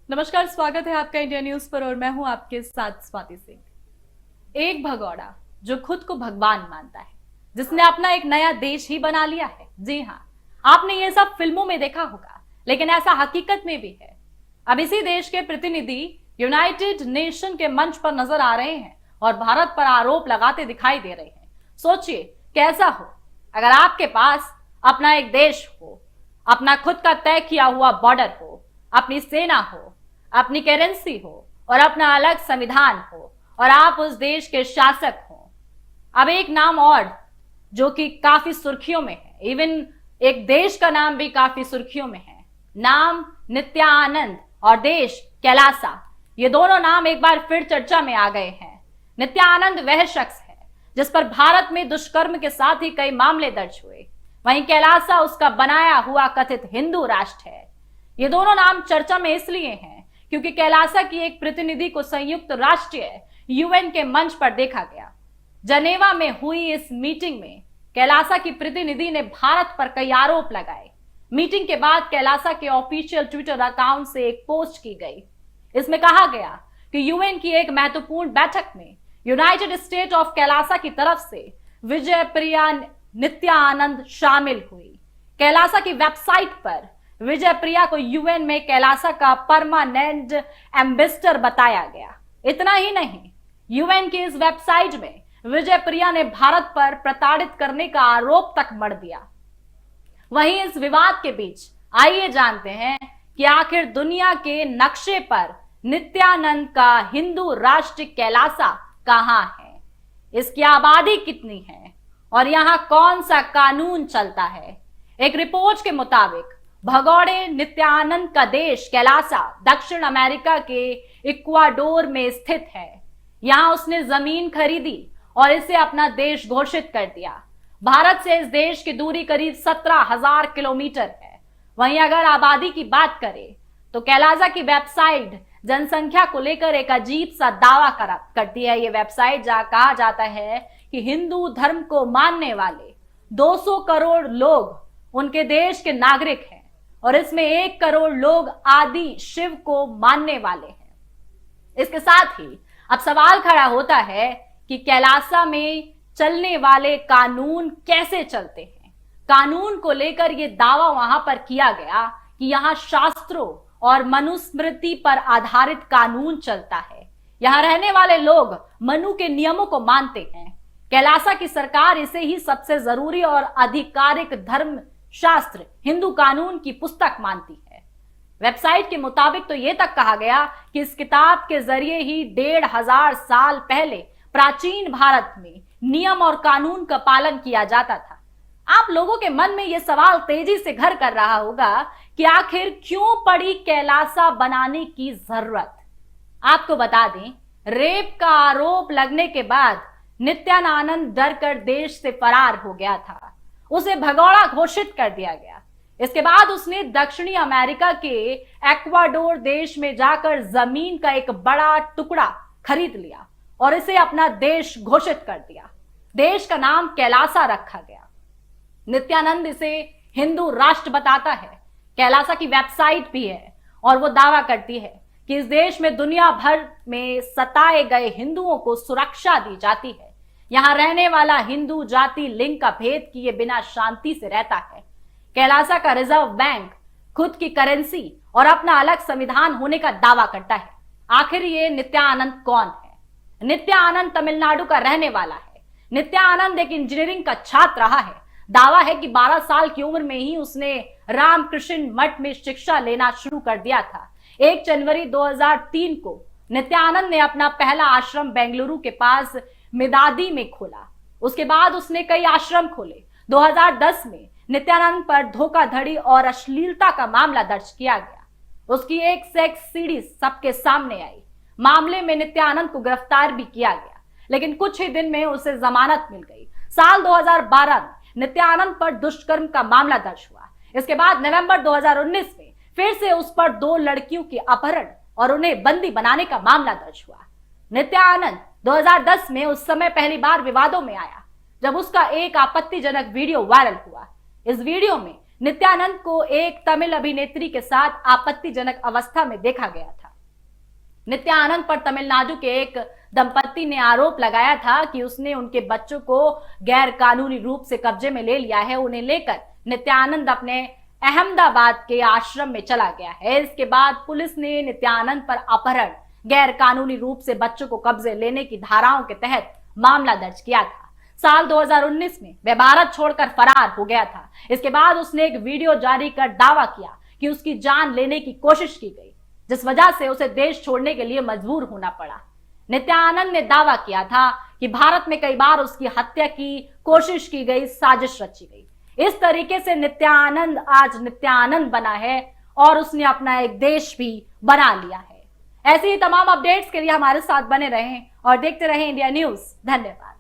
नमस्कार, स्वागत है आपका इंडिया न्यूज पर और मैं हूं आपके साथ स्वाति सिंह। एक भगौड़ा जो खुद को भगवान मानता है, जिसने अपना एक नया देश ही बना लिया है। जी हां, आपने ये सब फिल्मों में देखा होगा, लेकिन ऐसा हकीकत में भी है। अब इसी देश के प्रतिनिधि यूनाइटेड नेशन के मंच पर नजर आ रहे हैं और भारत पर आरोप लगाते दिखाई दे रहे हैं। सोचिए कैसा हो अगर आपके पास अपना एक देश हो, अपना खुद का तय किया हुआ बॉर्डर हो, अपनी सेना हो, अपनी करेंसी हो और अपना अलग संविधान हो और आप उस देश के शासक हो। अब एक नाम और जो कि काफी सुर्खियों में है, इवन एक देश का नाम भी काफी सुर्खियों में है। नाम नित्यानंद और देश कैलासा, ये दोनों नाम एक बार फिर चर्चा में आ गए हैं। नित्यानंद वह शख्स है जिस पर भारत में दुष्कर्म के साथ ही कई मामले दर्ज हुए, वहीं कैलासा उसका बनाया हुआ कथित हिंदू राष्ट्र है। ये दोनों नाम चर्चा में इसलिए हैं क्योंकि कैलासा की एक प्रतिनिधि को संयुक्त राष्ट्र यूएन के मंच पर देखा गया। जनेवा में हुई इस मीटिंग में कैलासा की प्रतिनिधि ने भारत पर कई आरोप लगाए। मीटिंग के बाद कैलासा के ऑफिशियल ट्विटर अकाउंट से एक पोस्ट की गई। इसमें कहा गया कि यूएन की एक महत्वपूर्ण बैठक में यूनाइटेड स्टेट ऑफ कैलासा की तरफ से विजय प्रिया नित्यानंद शामिल हुई। कैलासा की वेबसाइट पर विजय प्रिया को यूएन में कैलासा का परमानेंट एम्बेसडर बताया गया। इतना ही नहीं, यूएन की इस वेबसाइट में विजय प्रिया ने भारत पर प्रताड़ित करने का आरोप तक मढ़ दिया। वहीं इस विवाद के बीच आइए जानते हैं कि आखिर दुनिया के नक्शे पर नित्यानंद का हिंदू राष्ट्र कैलासा कहां है, इसकी आबादी कितनी है और यहां कौन सा कानून चलता है। एक रिपोर्ट के मुताबिक भगौड़े नित्यानंद का देश कैलासा दक्षिण अमेरिका के इक्वाडोर में स्थित है। यहां उसने जमीन खरीदी और इसे अपना देश घोषित कर दिया। भारत से इस देश की दूरी करीब 17,000 किलोमीटर है। वहीं अगर आबादी की बात करें तो कैलासा की वेबसाइट जनसंख्या को लेकर एक अजीब सा दावा करती है। ये वेबसाइट जहां कहा जाता है कि हिंदू धर्म को मानने वाले 200 करोड़ लोग उनके देश के नागरिक हैं और इसमें 1 करोड़ लोग आदि शिव को मानने वाले हैं। इसके साथ ही अब सवाल खड़ा होता है कि कैलासा में चलने वाले कानून कैसे चलते हैं। कानून को लेकर यह दावा वहां पर किया गया कि यहां शास्त्रों और मनुस्मृति पर आधारित कानून चलता है। यहां रहने वाले लोग मनु के नियमों को मानते हैं। कैलासा की सरकार इसे ही सबसे जरूरी और आधिकारिक धर्म शास्त्र हिंदू कानून की पुस्तक मानती है। वेबसाइट के मुताबिक तो यह तक कहा गया कि इस किताब के जरिए ही 1500 साल पहले प्राचीन भारत में नियम और कानून का पालन किया जाता था। आप लोगों के मन में यह सवाल तेजी से घर कर रहा होगा कि आखिर क्यों पड़ी कैलासा बनाने की जरूरत। आपको बता दें, रेप का आरोप लगने के बाद नित्यानंद डर कर देश से फरार हो गया था। उसे भगौड़ा घोषित कर दिया गया। इसके बाद उसने दक्षिणी अमेरिका के इक्वाडोर देश में जाकर जमीन का एक बड़ा टुकड़ा खरीद लिया और इसे अपना देश घोषित कर दिया। देश का नाम कैलासा रखा गया। नित्यानंद इसे हिंदू राष्ट्र बताता है। कैलासा की वेबसाइट भी है और वो दावा करती है कि इस देश में दुनिया भर में सताए गए हिंदुओं को सुरक्षा दी जाती है। यहां रहने वाला हिंदू जाति लिंग का भेद किए बिना शांति से रहता है। कैलासा का रिजर्व बैंक, खुद की करेंसी और अपना अलग संविधान होने का दावा करता है। आखिर ये नित्यानंद कौन है? नित्यानंद तमिलनाडु का रहने वाला है। नित्यानंद एक इंजीनियरिंग का छात्र रहा है। दावा है कि 12 साल की उम्र में ही उसने रामकृष्ण मठ में शिक्षा लेना शुरू कर दिया था। 1 जनवरी 2003 को नित्यानंद ने अपना पहला आश्रम बेंगलुरु के पास मिदादी में खोला। उसके बाद उसने कई आश्रम खोले। 2010 में नित्यानंद पर धोखाधड़ी और अश्लीलता का मामला दर्ज किया गया। उसकी एक सेक्स सीडी सबके सामने आई। मामले में नित्यानंद को गिरफ्तार भी किया गया, लेकिन कुछ ही दिन में उसे जमानत मिल गई। साल 2012 में नित्यानंद पर दुष्कर्म का मामला दर्ज हुआ। इसके बाद नवंबर 2019 में फिर से उस पर 2 लड़कियों के अपहरण और उन्हें बंदी बनाने का मामला दर्ज हुआ। नित्यानंद 2010 में उस समय पहली बार विवादों में आया जब उसका एक आपत्तिजनक वीडियो वायरल हुआ। इस वीडियो में नित्यानंद को एक तमिल अभिनेत्री के साथ आपत्तिजनक अवस्था में देखा गया था। नित्यानंद पर तमिलनाडु के एक दंपति ने आरोप लगाया था कि उसने उनके बच्चों को गैर कानूनी रूप से कब्जे में ले लिया है। उन्हें लेकर नित्यानंद अपने अहमदाबाद के आश्रम में चला गया है। इसके बाद पुलिस ने नित्यानंद पर अपहरण, गैर कानूनी रूप से बच्चों को कब्जे लेने की धाराओं के तहत मामला दर्ज किया था। साल 2019 में वह भारत छोड़कर फरार हो गया था। इसके बाद उसने एक वीडियो जारी कर दावा किया कि उसकी जान लेने की कोशिश की गई, जिस वजह से उसे देश छोड़ने के लिए मजबूर होना पड़ा। नित्यानंद ने दावा किया था कि भारत में कई बार उसकी हत्या की कोशिश की गई, साजिश रची गई। इस तरीके से नित्यानंद आज नित्यानंद बना है और उसने अपना एक देश भी बना लिया है। ऐसी ही तमाम अपडेट्स के लिए हमारे साथ बने रहें और देखते रहें इंडिया न्यूज। धन्यवाद।